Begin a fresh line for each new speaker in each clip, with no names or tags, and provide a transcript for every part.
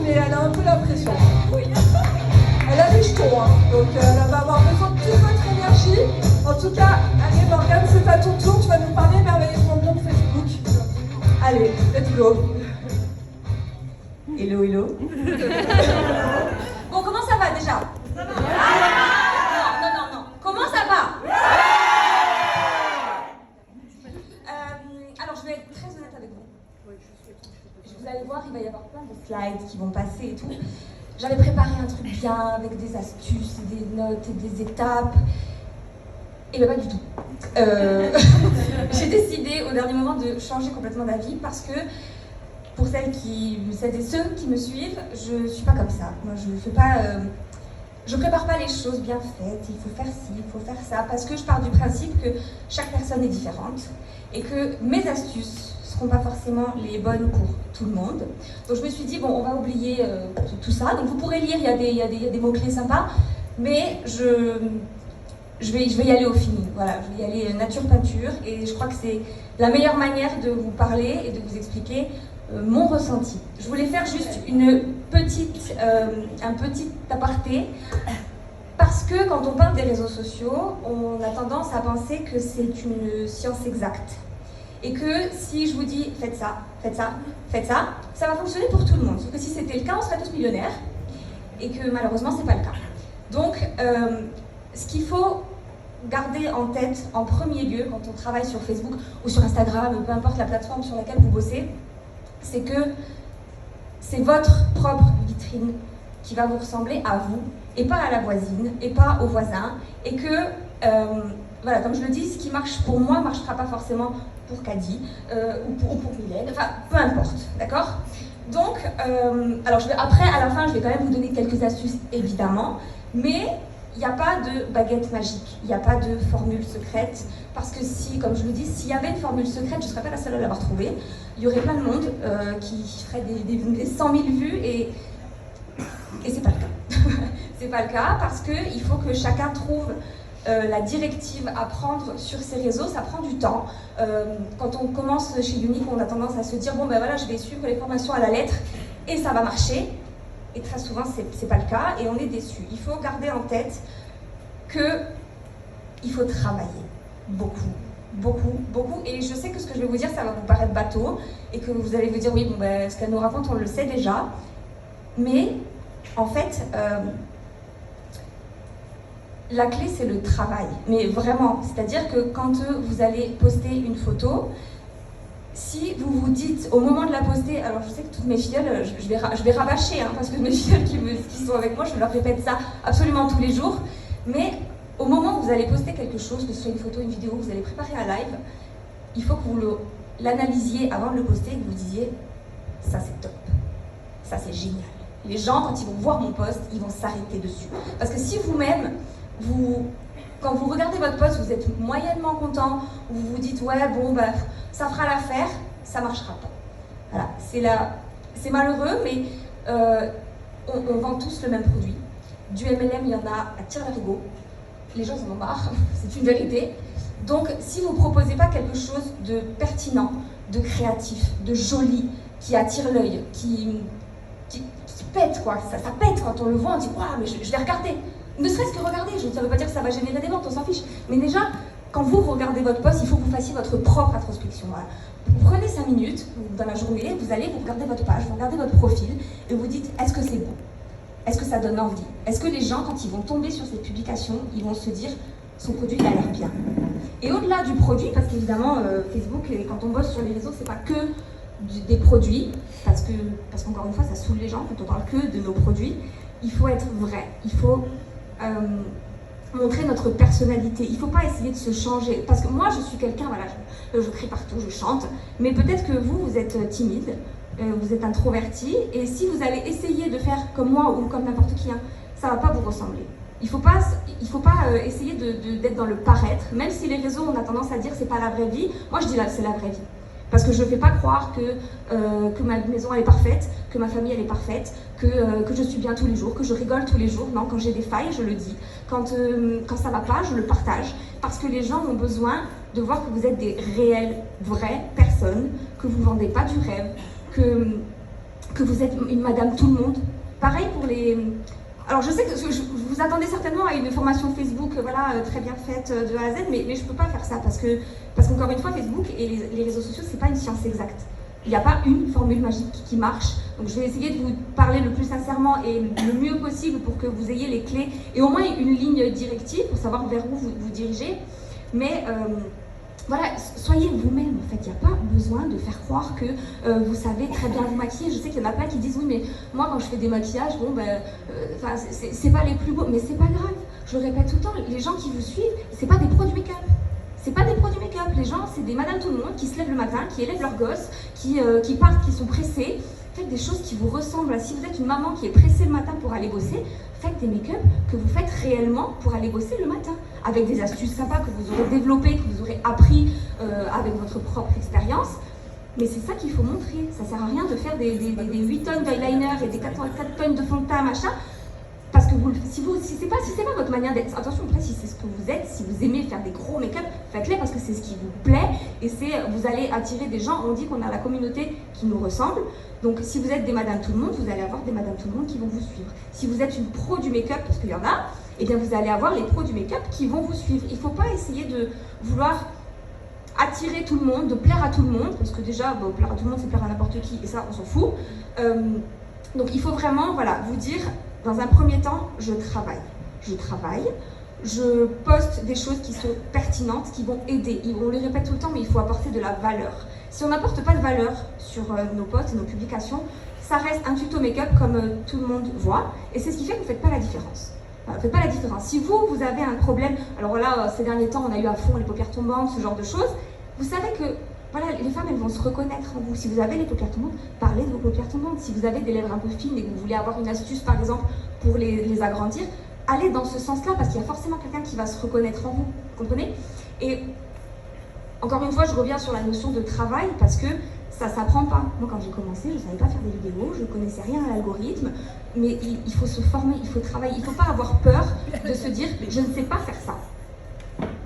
mais elle a un peu la pression. Elle a des jetons, hein, donc elle va avoir besoin de toute votre énergie. En tout cas, allez Morgane, c'est à ton tour, tu vas nous parler merveilleusement bien de Facebook. Allez, let's go.
Hello, hello. Bon, comment ça va déjà? Ça va. Non. Comment ça va? Alors, je vais être très honnête avec vous. Vous allez voir, il va y avoir plein de slides qui vont passer et tout. J'avais préparé un truc bien avec des astuces, des notes et des étapes. Et bien pas du tout. J'ai décidé au dernier moment de changer complètement d'avis parce que pour celles et ceux qui me suivent, je ne suis pas comme ça. Moi, je prépare pas les choses bien faites. Il faut faire ci, il faut faire ça, parce que je pars du principe que chaque personne est différente et que mes astuces seront pas forcément les bonnes pour tout le monde. Donc je me suis dit bon, on va oublier tout ça. Donc vous pourrez lire, il y a des mots-clés sympas, mais je vais y aller au feeling. Voilà, je vais y aller nature peinture, et je crois que c'est la meilleure manière de vous parler et de vous expliquer mon ressenti. Je voulais faire juste un petit aparté, parce que quand on parle des réseaux sociaux, on a tendance à penser que c'est une science exacte. Et que si je vous dis faites ça, ça va fonctionner pour tout le monde. Sauf que si c'était le cas, on serait tous millionnaires. Et que malheureusement, c'est pas le cas. Donc, ce qu'il faut garder en tête en premier lieu quand on travaille sur Facebook ou sur Instagram, peu importe la plateforme sur laquelle vous bossez, c'est que c'est votre propre vitrine qui va vous ressembler à vous, et pas à la voisine, et pas au voisin, et que, voilà, comme je le dis, ce qui marche pour moi ne marchera pas forcément pour Caddy ou pour Mylène, enfin, peu importe, d'accord? Donc, alors après, à la fin, je vais quand même vous donner quelques astuces, évidemment, mais il n'y a pas de baguette magique, il n'y a pas de formule secrète, parce que si, comme je le dis, s'il y avait une formule secrète, je ne serais pas la seule à l'avoir trouvée. Il y aurait plein de monde qui ferait des 100 000 vues, et c'est pas le cas. C'est pas le cas, parce qu'il faut que chacun trouve la directive à prendre sur ces réseaux. Ça prend du temps. Quand on commence chez Unique, on a tendance à se dire bon ben voilà, je vais suivre les formations à la lettre et ça va marcher. Et très souvent, c'est pas le cas et on est déçu. Il faut garder en tête qu'il faut travailler beaucoup. Et je sais que ce que je vais vous dire, ça va vous paraître bateau et que vous allez vous dire oui, bon ben ce qu'elle nous raconte, on le sait déjà. Mais en fait, la clé, c'est le travail, mais vraiment. C'est-à-dire que quand vous allez poster une photo, si vous vous dites au moment de la poster, alors je sais que toutes mes filleules, je vais rabâcher, hein, parce que mes filleules qui sont avec moi, je leur répète ça absolument tous les jours, mais au moment où vous allez poster quelque chose, que ce soit une photo, une vidéo, vous allez préparer un live, il faut que vous l'analysiez avant de le poster et que vous disiez ça c'est top, ça c'est génial. Les gens, quand ils vont voir mon post, ils vont s'arrêter dessus. Parce que si vous-même, quand vous regardez votre post, vous êtes moyennement content, ou vous vous dites ouais bon bah ça fera l'affaire, ça marchera pas. Voilà, c'est malheureux, mais on vend tous le même produit. Du MLM, il y en a à tire-larigot. Les gens en ont marre, c'est une vérité. Donc si vous ne proposez pas quelque chose de pertinent, de créatif, de joli, qui attire l'œil, qui pète quoi, ça pète quand on le voit, on dit waouh mais je vais regarder. Ne serait-ce que regarder, ça ne veut pas dire que ça va générer des ventes, on s'en fiche. Mais déjà, quand vous regardez votre post, il faut que vous fassiez votre propre introspection. Voilà. Vous prenez 5 minutes dans la journée, vous allez, vous regardez votre page, vous regardez votre profil, et vous dites, est-ce que c'est bon? Est-ce que ça donne envie? Est-ce que les gens, quand ils vont tomber sur cette publication, ils vont se dire, son produit, il a l'air bien? Et au-delà du produit, parce qu'évidemment, Facebook, quand on bosse sur les réseaux, c'est pas que des produits, parce qu'encore une fois, ça saoule les gens quand on parle que de nos produits. Il faut être vrai, il faut montrer notre personnalité. Il ne faut pas essayer de se changer. Parce que moi, je suis quelqu'un, voilà, je crie partout, je chante. Mais peut-être que vous êtes timide, vous êtes introverti. Et si vous allez essayer de faire comme moi ou comme n'importe qui, hein, ça ne va pas vous ressembler. Il faut pas essayer d'être dans le paraître. Même si les réseaux, on a tendance à dire que ce n'est pas la vraie vie. Moi, je dis là, c'est la vraie vie. Parce que je ne fais pas croire que ma maison elle est parfaite, que ma famille elle est parfaite, que je suis bien tous les jours, que je rigole tous les jours. Non, quand j'ai des failles, je le dis. Quand ça ne va pas, je le partage. Parce que les gens ont besoin de voir que vous êtes des réelles, vraies personnes, que vous ne vendez pas du rêve, que que vous êtes une madame tout le monde. Pareil pour les... Alors je sais que vous attendez certainement à une formation Facebook voilà, très bien faite de A à Z, mais je ne peux pas faire ça parce qu'encore une fois, Facebook et les réseaux sociaux, ce n'est pas une science exacte. Il n'y a pas une formule magique qui marche. Donc je vais essayer de vous parler le plus sincèrement et le mieux possible pour que vous ayez les clés et au moins une ligne directive pour savoir vers où vous dirigez. Mais voilà, soyez vous-même en fait. Il n'y a pas besoin de faire croire que vous savez très bien vous maquiller. Je sais qu'il y en a plein qui disent oui mais moi quand je fais des maquillages, bon ben, c'est pas les plus beaux, mais c'est pas grave. Je le répète tout le temps, les gens qui vous suivent, c'est pas des pros du make-up. C'est pas des pros du make-up, les gens, c'est des madames tout le monde qui se lèvent le matin, qui élèvent leurs gosses, qui partent, qui sont pressés. Faites des choses qui vous ressemblent. Si vous êtes une maman qui est pressée le matin pour aller bosser, faites des make-up que vous faites réellement pour aller bosser le matin. Avec des astuces sympas que vous aurez développées, que vous aurez appris avec votre propre expérience. Mais c'est ça qu'il faut montrer. Ça sert à rien de faire des 8 tonnes d'eyeliner et des 4 tonnes de fond de teint, machin. Parce que si c'est pas votre manière d'être, attention, après si c'est ce que vous êtes, si vous aimez faire des gros make-up, faites-les parce que c'est ce qui vous plaît et vous allez attirer des gens. On dit qu'on a la communauté qui nous ressemble, donc si vous êtes des madames tout le monde, vous allez avoir des madames tout le monde qui vont vous suivre. Si vous êtes une pro du make-up, parce qu'il y en a, eh bien vous allez avoir les pros du make-up qui vont vous suivre. Il ne faut pas essayer de vouloir attirer tout le monde, de plaire à tout le monde, parce que déjà, plaire à tout le monde, c'est plaire à n'importe qui, et ça, on s'en fout. Donc il faut vraiment vous dire, dans un premier temps, je travaille, je poste des choses qui sont pertinentes, qui vont aider. On le répète tout le temps, mais il faut apporter de la valeur. Si on n'apporte pas de valeur sur nos posts et nos publications, ça reste un tuto make-up comme tout le monde voit, et c'est ce qui fait que vous ne faites pas la différence. Voilà, faites pas la différence. Si vous avez un problème, alors là, ces derniers temps, on a eu à fond les paupières tombantes, ce genre de choses, vous savez que voilà, les femmes, elles vont se reconnaître en vous. Si vous avez les paupières tombantes, parlez de vos paupières tombantes. Si vous avez des lèvres un peu fines et que vous voulez avoir une astuce, par exemple, pour les agrandir, allez dans ce sens-là, parce qu'il y a forcément quelqu'un qui va se reconnaître en vous. Vous comprenez? Et encore une fois, je reviens sur la notion de travail, parce que ça ne s'apprend pas. Moi, quand j'ai commencé, je ne savais pas faire des vidéos, je ne connaissais rien à l'algorithme, mais il faut se former, il faut travailler. Il ne faut pas avoir peur de se dire « je ne sais pas faire ça ».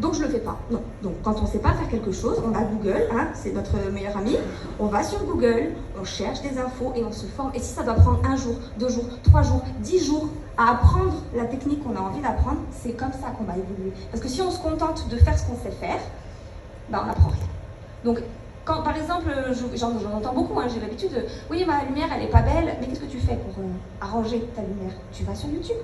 Donc je ne le fais pas. Non. Donc quand on ne sait pas faire quelque chose, on a Google, hein, c'est notre meilleur ami, on va sur Google, on cherche des infos et on se forme. Et si ça doit prendre 1 jour, 2 jours, 3 jours, 10 jours à apprendre la technique qu'on a envie d'apprendre, c'est comme ça qu'on va évoluer. Parce que si on se contente de faire ce qu'on sait faire, on n'apprend rien. Donc quand par exemple, j'en entends beaucoup, hein, j'ai l'habitude de « oui, ma lumière elle n'est pas belle, mais qu'est-ce que tu fais pour arranger ta lumière ?» Tu vas sur YouTube.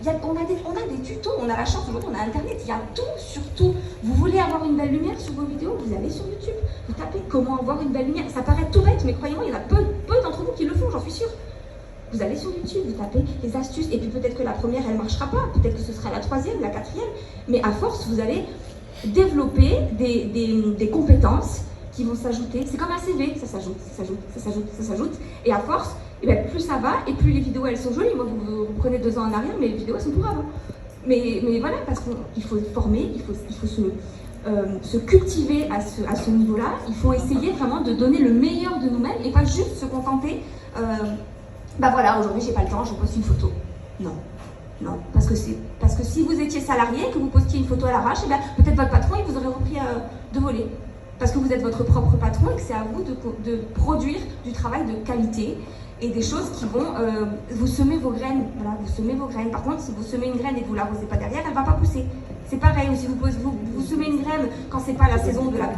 On a des tutos, on a la chance, aujourd'hui on a internet, il y a tout sur tout. Vous voulez avoir une belle lumière sur vos vidéos, vous allez sur YouTube, vous tapez comment avoir une belle lumière. Ça paraît tout bête, mais croyez-moi, il y en a peu d'entre vous qui le font, j'en suis sûre. Vous allez sur YouTube, vous tapez les astuces, et puis peut-être que la première elle ne marchera pas, peut-être que ce sera la 3e, la 4e, mais à force vous allez développer des compétences qui vont s'ajouter. C'est comme un CV, ça s'ajoute, ça s'ajoute, ça s'ajoute, ça s'ajoute, et à force, et bien, plus ça va, et plus les vidéos elles sont jolies. Moi, vous prenez 2 ans en arrière, mais les vidéos elles sont pour avant. Mais voilà, parce qu'il faut former, il faut se cultiver à ce niveau-là. Il faut essayer vraiment de donner le meilleur de nous-mêmes et pas juste se contenter. Voilà, aujourd'hui j'ai pas le temps, je poste une photo. Non, non, parce que si vous étiez salarié, que vous postiez une photo à l'arrache, eh bien peut-être votre patron il vous aurait repris de voler. Parce que vous êtes votre propre patron et que c'est à vous de produire du travail de qualité. Et des choses qui vont vous semer vos graines. Voilà, vous semez vos graines. Par contre, si vous semez une graine et que vous ne l'arrosez pas derrière, elle ne va pas pousser. C'est pareil, ou si vous semez une graine quand ce n'est pas la saison de la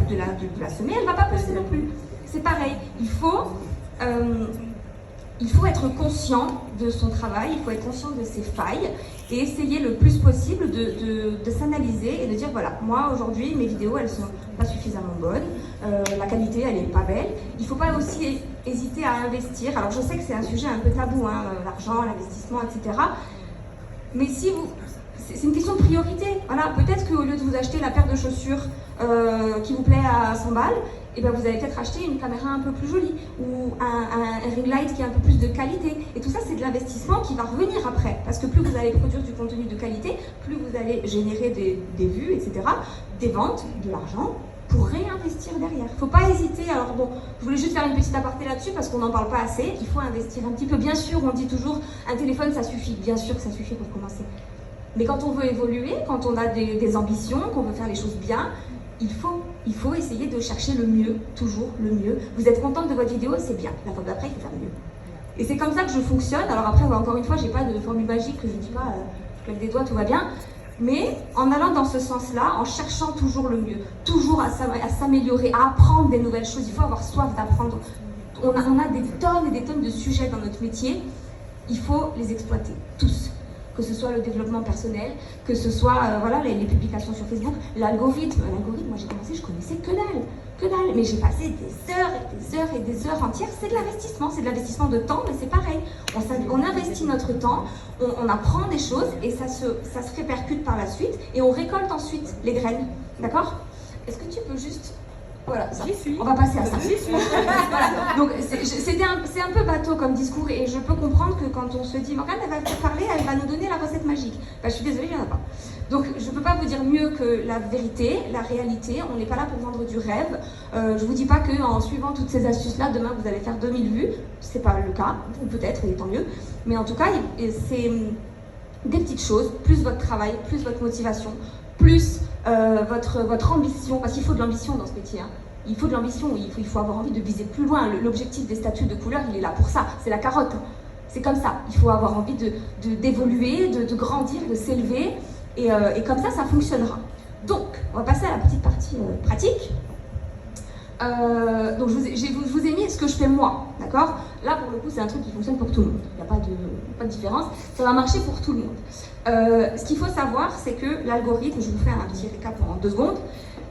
semer, elle ne va pas pousser non plus. C'est pareil. Il faut être conscient de son travail, il faut être conscient de ses failles et essayer le plus possible de s'analyser et de dire voilà, moi aujourd'hui mes vidéos elles sont pas suffisamment bonnes, la qualité elle est pas belle. Il ne faut pas aussi hésiter à investir. Alors je sais que c'est un sujet un peu tabou, hein, l'argent, l'investissement, etc. Mais c'est une question de priorité. Voilà, peut-être qu'au lieu de vous acheter la paire de chaussures qui vous plaît à 100 balles, et ben vous allez peut-être acheter une caméra un peu plus jolie ou un ring light qui a un peu plus de qualité. Et tout ça, c'est de l'investissement qui va revenir après. Parce que plus vous allez produire du contenu de qualité, plus vous allez générer des vues, etc., des ventes, de l'argent, pour réinvestir derrière. Il ne faut pas hésiter. Alors bon, je voulais juste faire une petite aparté là-dessus parce qu'on n'en parle pas assez. Il faut investir un petit peu. Bien sûr, on dit toujours, un téléphone, ça suffit. Bien sûr que ça suffit pour commencer. Mais quand on veut évoluer, quand on a des ambitions, qu'on veut faire les choses bien, il faut essayer de chercher le mieux, toujours le mieux. Vous êtes contente de votre vidéo, c'est bien. La fois d'après, il faut faire mieux. Et c'est comme ça que je fonctionne. Alors après, encore une fois, j'ai pas de formule magique, je dis pas, je claque des doigts, tout va bien. Mais en allant dans ce sens-là, en cherchant toujours le mieux, toujours à s'améliorer, à apprendre des nouvelles choses, il faut avoir soif d'apprendre. On a des tonnes et des tonnes de sujets dans notre métier, il faut les exploiter, tous. Que ce soit le développement personnel, que ce soit voilà, les publications sur Facebook, l'algorithme. L'algorithme, moi j'ai commencé, je connaissais que dalle. Mais j'ai passé des heures et des heures entières. C'est de l'investissement de temps, mais c'est pareil. On investit notre temps, on apprend des choses et ça se répercute par la suite et on récolte ensuite les graines. D'accord? Est-ce que tu peux juste... Voilà, ça. On va passer à ça. Voilà. Donc c'est un peu bateau comme discours et je peux comprendre que quand on se dit Morgane, elle va parler, elle va nous donner la recette magique. Ben, je suis désolée, il n'y en a pas. Donc je ne peux pas vous dire mieux que la vérité, la réalité. On n'est pas là pour vendre du rêve. Je ne vous dis pas qu'en suivant toutes ces astuces-là, demain vous allez faire 2000 vues. Ce n'est pas le cas, ou peut-être, et tant mieux. Mais en tout cas, c'est des petites choses, plus votre travail, plus votre motivation, plus votre ambition, parce qu'il faut de l'ambition dans ce métier. Hein. Il faut de l'ambition, il faut avoir envie de viser plus loin. L'objectif des statuts de couleur, il est là pour ça. C'est la carotte. Hein. C'est comme ça. Il faut avoir envie d'évoluer, de grandir, de s'élever. Et comme ça fonctionnera. Donc, on va passer à la petite partie pratique. Donc, je vous ai mis ce que je fais moi. D'accord? Là, pour le coup, c'est un truc qui fonctionne pour tout le monde. Il n'y a pas de différence. Ça va marcher pour tout le monde. Ce qu'il faut savoir, c'est que l'algorithme, je vous fais un petit récap en 2 secondes.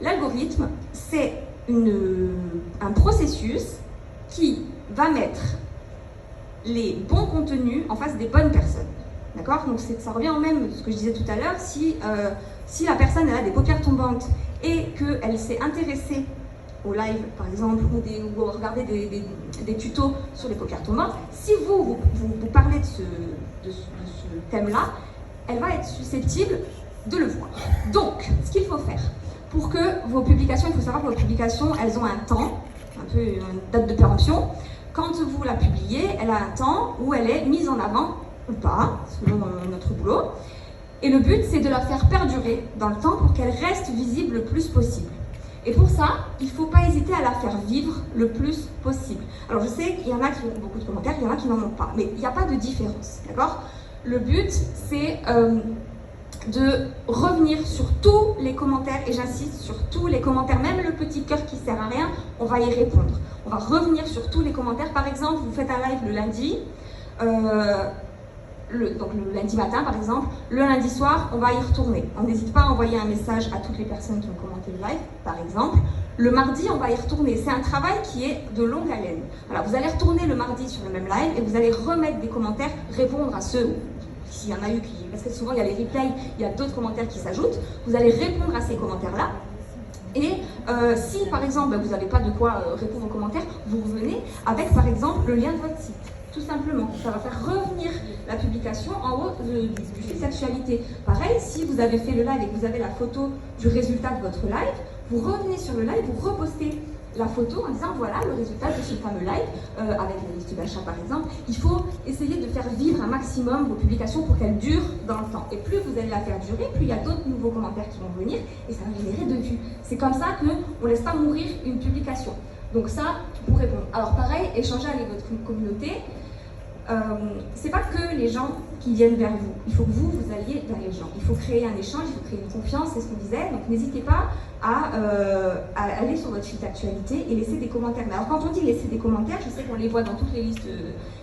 L'algorithme, c'est un processus qui va mettre les bons contenus en face des bonnes personnes. D'accord? Donc ça revient au même ce que je disais tout à l'heure. Si la personne elle a des paupières tombantes et qu'elle s'est intéressée au live, par exemple, ou regarder des tutos sur les paupières tombantes, si vous parlez de ce thème-là, elle va être susceptible de le voir. Donc, ce qu'il faut faire, pour que vos publications, il faut savoir que vos publications, elles ont un temps, un peu une date de péremption. Quand vous la publiez, elle a un temps où elle est mise en avant ou pas, selon notre boulot. Et le but, c'est de la faire perdurer dans le temps pour qu'elle reste visible le plus possible. Et pour ça, il ne faut pas hésiter à la faire vivre le plus possible. Alors je sais qu'il y en a qui ont beaucoup de commentaires, il y en a qui n'en ont pas, mais il n'y a pas de différence, d'accord? Le but, c'est de revenir sur tous les commentaires, et j'insiste sur tous les commentaires, même le petit cœur qui sert à rien, on va y répondre. On va revenir sur tous les commentaires. Par exemple, vous faites un live le lundi, donc le lundi matin par exemple, le lundi soir, on va y retourner. On n'hésite pas à envoyer un message à toutes les personnes qui ont commenté le live, par exemple. Le mardi, on va y retourner. C'est un travail qui est de longue haleine. Voilà, vous allez retourner le mardi sur le même live et vous allez remettre des commentaires, répondre à ceux, s'il y en a eu qui... Parce que souvent, il y a les replays, il y a d'autres commentaires qui s'ajoutent. Vous allez répondre à ces commentaires-là. Et si, par exemple, vous n'avez pas de quoi répondre aux commentaires, vous revenez avec, par exemple, le lien de votre site. Tout simplement. Ça va faire revenir la publication en haut du fil d'actualité. Pareil, si vous avez fait le live et que vous avez la photo du résultat de votre live, vous revenez sur le live, vous repostez la photo en disant voilà le résultat de ce fameux live avec la liste d'achat par exemple. Il faut essayer de faire vivre un maximum vos publications pour qu'elles durent dans le temps. Et plus vous allez la faire durer, plus il y a d'autres nouveaux commentaires qui vont venir et ça va générer de vues. C'est comme ça qu'on ne laisse pas mourir une publication. Donc ça, pour répondre. Alors pareil, échanger avec votre communauté. C'est pas que les gens qui viennent vers vous. Il faut que vous alliez vers les gens. Il faut créer un échange, il faut créer une confiance, c'est ce qu'on disait. Donc n'hésitez pas à aller sur votre fil d'actualité et laisser des commentaires. Mais alors quand on dit laisser des commentaires, je sais qu'on les voit dans toutes les listes.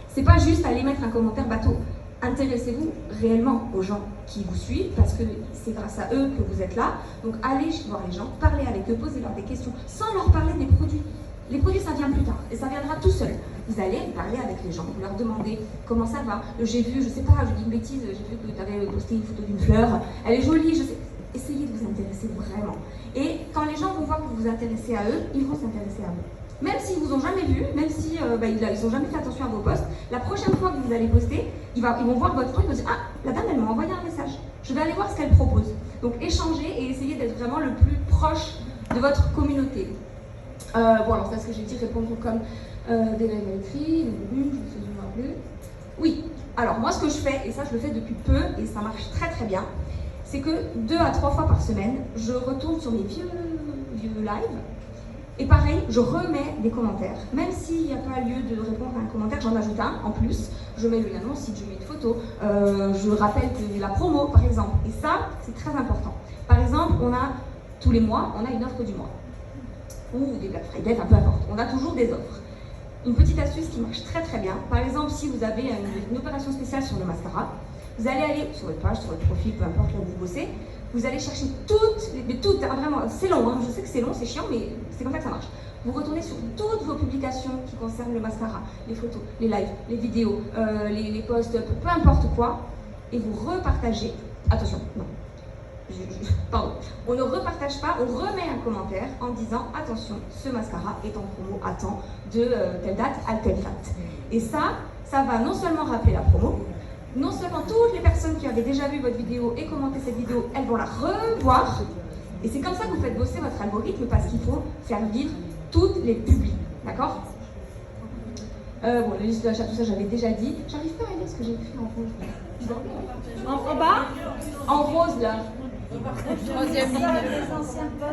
C'est pas juste aller mettre un commentaire bateau. Intéressez-vous réellement aux gens qui vous suivent parce que c'est grâce à eux que vous êtes là. Donc allez voir les gens, parlez avec eux, posez-leur des questions sans leur parler des produits. Les produits, ça vient plus tard et ça viendra tout seul. Vous allez parler avec les gens, vous leur demandez comment ça va. J'ai vu, je sais pas, je dis une bêtise, j'ai vu que tu avais posté une photo d'une fleur. Elle est jolie, je sais. Essayez de vous intéresser vraiment. Et quand les gens vont voir que vous vous intéressez à eux, ils vont s'intéresser à vous. Même s'ils vous ont jamais vu, même si ils n'ont jamais fait attention à vos posts, la prochaine fois que vous allez poster, ils vont voir votre truc, ils vont dire ah, la dame elle m'a envoyé un message. Je vais aller voir ce qu'elle propose. Donc échangez et essayez d'être vraiment le plus proche de votre communauté. Bon alors c'est ce que j'ai dit, répondre comme des lives écrits, je me suis rappelé. Oui, alors moi ce que je fais, et ça je le fais depuis peu et ça marche très très bien, c'est que 2 à 3 fois par semaine, je retourne sur mes vieux lives Et pareil, je remets des commentaires. Même s'il n'y a pas lieu de répondre à un commentaire, j'en ajoute un en plus. Je mets le lien de mon site, je mets une photo, je rappelle que la promo par exemple. Et ça, c'est très important. Par exemple, tous les mois, on a une offre du mois. Ou des Black Friday, enfin peu importe. On a toujours des offres. Une petite astuce qui marche très très bien. Par exemple, si vous avez une opération spéciale sur le mascara, vous allez aller sur votre page, sur votre profil, peu importe là où vous bossez, vous allez chercher toutes, hein, vraiment, c'est long, hein, je sais que c'est long, c'est chiant, mais c'est comme ça que ça marche. Vous retournez sur toutes vos publications qui concernent le mascara, les photos, les lives, les vidéos, les posts, peu importe quoi, et vous repartagez. Attention, non. Pardon. On ne repartage pas, on remet un commentaire en disant attention, ce mascara est en promo à temps de telle date à telle date. Et ça va non seulement rappeler la promo, non seulement toutes les personnes qui avaient déjà vu votre vidéo et commenté cette vidéo, elles vont la revoir. Et c'est comme ça que vous faites bosser votre algorithme parce qu'il faut faire vivre toutes les publics. D'accord? Bon, la liste d'achat, tout ça, j'avais déjà dit. J'arrive pas à lire ce que j'ai écrit en rouge.
En bas,
En rose, là.
troisième ligne.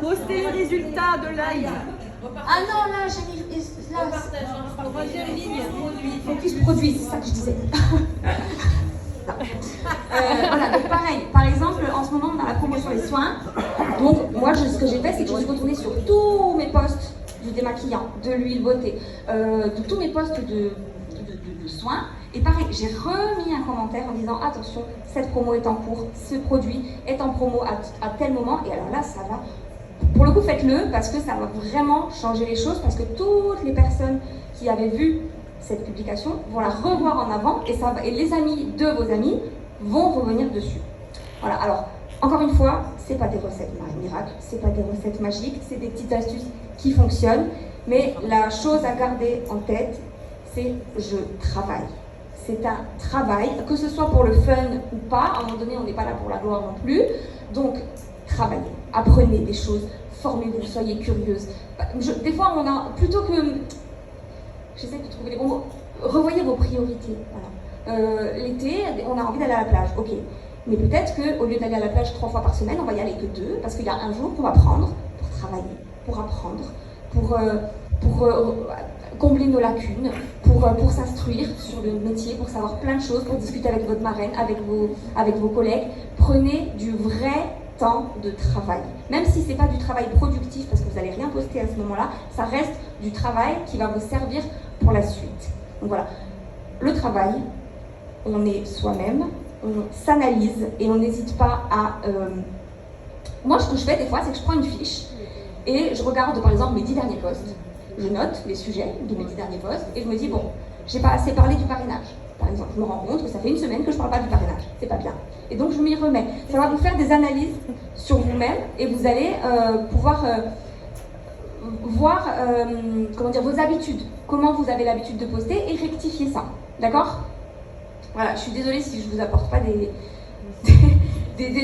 Postez le résultat de live.
Ah non, là, j'ai mis. Là,
Troisième ligne.
focus produit, c'est ça que je disais. Non. Voilà, donc pareil, par exemple, en ce moment on a la promo sur les soins. Donc moi ce que j'ai fait, c'est que je suis retournée sur tous mes posts de démaquillant, de l'huile beauté, de tous mes posts de soins. Et pareil, j'ai remis un commentaire en disant attention, cette promo est en cours, ce produit est en promo à tel moment. Et alors là, ça va. Pour le coup, faites-le parce que ça va vraiment changer les choses, parce que toutes les personnes qui avaient vu cette publication vont la revoir en avant et les amis de vos amis vont revenir dessus. Voilà, alors, encore une fois, c'est pas des recettes miracles, c'est pas des recettes magiques, c'est des petites astuces qui fonctionnent, mais la chose à garder en tête, c'est je travaille. C'est un travail, que ce soit pour le fun ou pas, à un moment donné, on n'est pas là pour la gloire non plus, donc travaillez, apprenez des choses, formez-vous, soyez curieuse. Des fois, on a, plutôt que, j'essaie de trouver les bons mots, revoyez vos priorités. Voilà. L'été, on a envie d'aller à la plage, ok. Mais peut-être qu'au lieu d'aller à la plage 3 fois par semaine, on va y aller que 2, parce qu'il y a un jour qu'on va prendre pour travailler, pour apprendre, pour combler nos lacunes, pour s'instruire sur le métier, pour savoir plein de choses, pour discuter avec votre marraine, avec vos collègues. Prenez du vrai temps de travail. Même si c'est pas du travail productif, parce que vous n'allez rien poster à ce moment-là, ça reste du travail qui va vous servir pour la suite. Donc voilà, le travail, on est soi-même, on s'analyse et on n'hésite pas à... Moi, ce que je fais des fois, c'est que je prends une fiche et je regarde par exemple mes 10 derniers posts. Je note les sujets de mes 10 derniers posts et je me dis, bon, j'ai pas assez parlé du parrainage. Par exemple, je me rends compte que ça fait 1 semaine que je ne parle pas du parrainage. C'est pas bien. Et donc, je m'y remets. Ça va vous faire des analyses sur vous-même et vous allez pouvoir voir comment dire, vos habitudes. Comment vous avez l'habitude de poster et rectifier ça. D'accord? Voilà, je suis désolée si je ne vous apporte pas des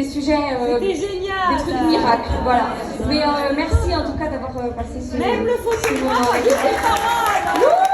sujets,
C'était génial.
des trucs miracles. Voilà. Mais merci en tout cas d'avoir passé ce...
Même le faux
ce moment.
c'est pas mal.